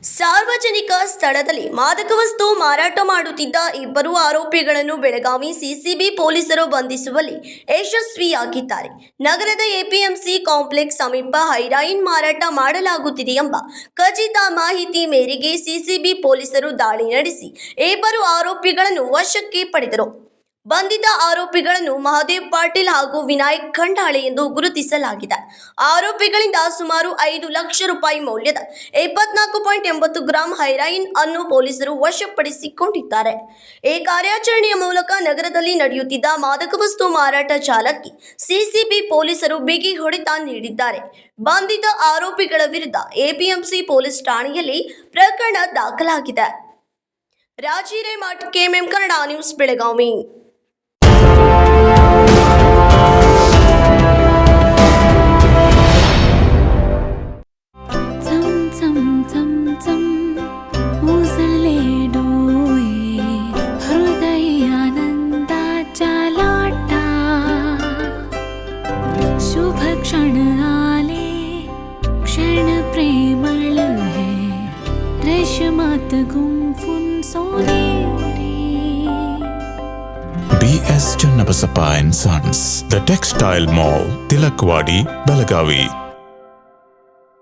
ಸಾರ್ವಜನಿಕ ಸ್ಥಳದಲ್ಲಿ ಮಾದಕ ವಸ್ತು ಮಾರಾಟ ಮಾಡುತ್ತಿದ್ದ ಇಬ್ಬರು ಆರೋಪಿಗಳನ್ನು ಬೆಳಗಾವಿ ಸಿಸಿಬಿ ಪೊಲೀಸರು ಬಂಧಿಸುವಲ್ಲಿ ಯಶಸ್ವಿಯಾಗಿದ್ದಾರೆ. ನಗರದ ಎಪಿಎಂಸಿ ಕಾಂಪ್ಲೆಕ್ಸ್ ಸಮೀಪ ಹೆರಾಯಿನ್ ಮಾರಾಟ ಮಾಡಲಾಗುತ್ತಿದೆ ಎಂಬ ಖಚಿತ ಮಾಹಿತಿ ಮೇರೆಗೆ ಸಿಸಿಬಿ ಪೊಲೀಸರು ದಾಳಿ ನಡೆಸಿ ಇಬ್ಬರು ಆರೋಪಿಗಳನ್ನು ವಶಕ್ಕೆ ಪಡೆದರು. ಬಂಧಿತ ಆರೋಪಿಗಳನ್ನು ಮಹದೇವ್ ಪಾಟೀಲ್ ಹಾಗೂ ವಿನಾಯಕ್ ಖಂಡಾಳೆ ಎಂದು ಗುರುತಿಸಲಾಗಿದೆ. ಆರೋಪಿಗಳಿಂದ ಸುಮಾರು 5 ಲಕ್ಷ ರೂಪಾಯಿ ಮೌಲ್ಯದ 24.80 ಗ್ರಾಂ ಹೆರಾಯಿನ್ ಅನ್ನು ಪೊಲೀಸರು ವಶಪಡಿಸಿಕೊಂಡಿದ್ದಾರೆ. ಈ ಕಾರ್ಯಾಚರಣೆಯ ಮೂಲಕ ನಗರದಲ್ಲಿ ನಡೆಯುತ್ತಿದ್ದ ಮಾದಕ ವಸ್ತು ಮಾರಾಟ ಜಾಲಕ್ಕೆ ಸಿಸಿಬಿ ಪೊಲೀಸರು ಬಿಗಿ ಹೊಡೆತ ನೀಡಿದ್ದಾರೆ. ಬಂಧಿತ ಆರೋಪಿಗಳ ವಿರುದ್ಧ ಎಪಿಎಂಸಿ ಪೊಲೀಸ್ ಠಾಣೆಯಲ್ಲಿ ಪ್ರಕರಣ ದಾಖಲಾಗಿದೆ. ರಾಜಿರೇಮಠ್, ಕೆಎಂಎಂ ಕನ್ನಡ ನ್ಯೂಸ್, ಬೆಳಗಾವಿ. शुभ क्षण आले, क्षण प्रेमळ है, रेशमात गुंफून सोनेरी. BS Channabasappa and Sons, The Textile Mall, Tilakwadi, Belagavi.